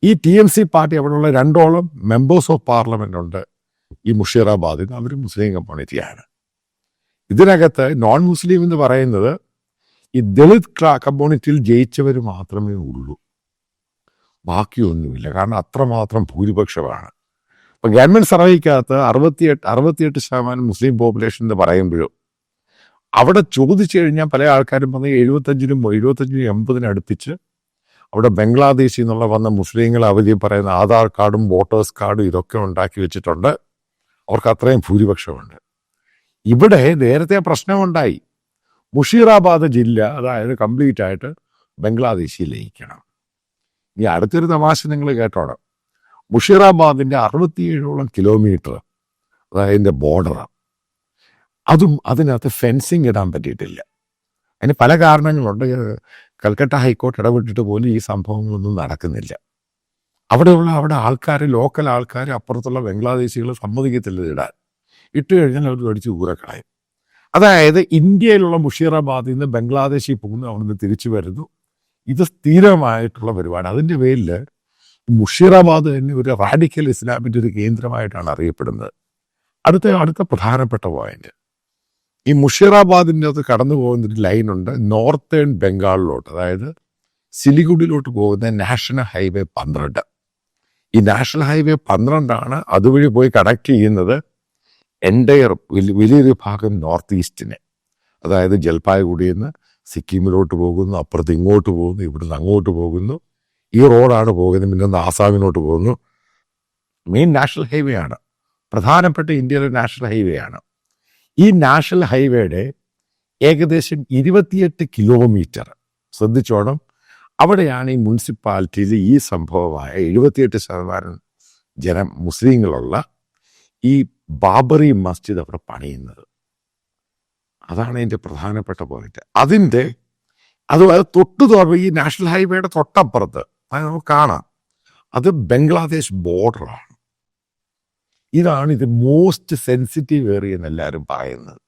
ഈ TMC party അവിടെയുള്ള 2ഓളം members of parliament ഉണ്ട് ഈ മുഷീറാബാദിൽ. അവർ മുസ്ലിം കമ്മ്യൂണിറ്റിയാണ്. ഇതിനകത്ത് നോൺ മുസ്ലിം എന്ന് പറയുന്നത് ഈ ദളിത് കമ്മ്യൂണിറ്റിയിൽ ജയിച്ചവർ മാത്രമേ ഉള്ളൂ, ബാക്കിയൊന്നുമില്ല. കാരണം അത്രമാത്രം ഭൂരിപക്ഷമാണ്. ഇപ്പം ഗവൺമെന്റ് സർവേക്കകത്ത് 68% മുസ്ലിം പോപ്പുലേഷൻ എന്ന് പറയുമ്പോഴും അവിടെ ചോദിച്ചു കഴിഞ്ഞാൽ പല ആൾക്കാരും പറഞ്ഞ് 75-80 അടുപ്പിച്ച് അവിടെ ബംഗ്ലാദേശിൽ നിന്നുള്ള വന്ന മുസ്ലിങ്ങൾ അവധി പറയുന്ന ആധാർ കാർഡും വോട്ടേഴ്സ് കാർഡും ഇതൊക്കെ ഉണ്ടാക്കി വെച്ചിട്ടുണ്ട്. അവർക്ക് അത്രയും ഭൂരിപക്ഷമുണ്ട്. ഇവിടെ നേരത്തെ പ്രശ്നമുണ്ടായി. മുഷീറാബാദ് ജില്ല അതായത് കംപ്ലീറ്റ് ആയിട്ട് ബംഗ്ലാദേശിൽ ലയിക്കണം. ഇനി അടുത്തൊരു തമാശ നിങ്ങൾ കേട്ടോണം. മുഷീറാബാദിൻ്റെ 67ഓളം കിലോമീറ്റർ അതായത് ബോർഡർ, അതും അതിനകത്ത് ഫെൻസിങ് ഇടാൻ പറ്റിയിട്ടില്ല. അതിന് പല കാരണങ്ങളുണ്ട്. കൽക്കട്ട ഹൈക്കോർട്ട് ഇടപെട്ടിട്ട് പോലും ഈ സംഭവങ്ങളൊന്നും നടക്കുന്നില്ല. അവിടെ ആൾക്കാർ, ലോക്കൽ ആൾക്കാർ, അപ്പുറത്തുള്ള ബംഗ്ലാദേശികൾ സമ്മതിക്കത്തില്ല ഇടാൻ. ഇട്ട് കഴിഞ്ഞാൽ അവർ അടിച്ച് ഊരക്കളയും. അതായത് ഇന്ത്യയിലുള്ള മുഷീറാബാദിൽ നിന്ന് ബംഗ്ലാദേശിൽ പോകുന്നു, അവിടുന്ന് തിരിച്ചു വരുന്നു. ഇത് സ്ഥിരമായിട്ടുള്ള പരിപാടി. അതിൻ്റെ പേരിൽ മുഷീറാബാദ് തന്നെ ഒരു റാഡിക്കൽ ഇസ്ലാമിൻ്റെ ഒരു കേന്ദ്രമായിട്ടാണ് അറിയപ്പെടുന്നത്. അടുത്ത പ്രധാനപ്പെട്ട പോയിന്റ്, ഈ മുഷീറാബാദിൻ്റെ അത് കടന്നു പോകുന്നൊരു ലൈനുണ്ട് നോർത്തേൺ ബംഗാളിലോട്ട്, അതായത് സിലിഗുഡിയിലോട്ട് പോകുന്ന നാഷണൽ ഹൈവേ 12. ഈ നാഷണൽ ഹൈവേ 12 അതുവഴി പോയി കണക്ട് ചെയ്യുന്നത് എൻ്റയർ വലിയൊരു ഭാഗം നോർത്ത് ഈസ്റ്റിനെ. അതായത് ജൽപായ്ഗുഡിയിൽ നിന്ന് സിക്കിമിലോട്ട് പോകുന്നു, അപ്പുറത്ത് ഇങ്ങോട്ട് പോകുന്നു, ഇവിടുന്ന് അങ്ങോട്ട് പോകുന്നു. ഈ റോഡാണ് പോകുന്നത്. പിന്നെ ഒന്ന് ആസാമിനോട്ട് പോകുന്നു. മെയിൻ നാഷണൽ ഹൈവേ ആണ്, പ്രധാനപ്പെട്ട ഇന്ത്യയിലെ നാഷണൽ ഹൈവേ ആണ്. ഈ നാഷണൽ ഹൈവേയുടെ ഏകദേശം 28 കിലോമീറ്റർ ശ്രദ്ധിച്ചോണം. അവിടെയാണ് ഈ മുനിസിപ്പാലിറ്റിയിൽ ഈ സംഭവമായ 78% മുസ്ലിങ്ങളുള്ള ഈ ബാബറി മസ്ജിദ് അവിടെ പണിയുന്നത്. അതാണ് അതിൻ്റെ പ്രധാനപ്പെട്ട പോയിന്റ്. അത് തൊട്ടു ഈ നാഷണൽ ഹൈവേയുടെ തൊട്ടപ്പുറത്ത് അത് നമുക്ക് കാണാം, അത് ബംഗ്ലാദേശ് ബോർഡറാണ്. ഇതാണ് ഇത് മോസ്റ്റ് സെൻസിറ്റീവ് ഏരിയ എന്ന് എല്ലാവരും പറയുന്നത്.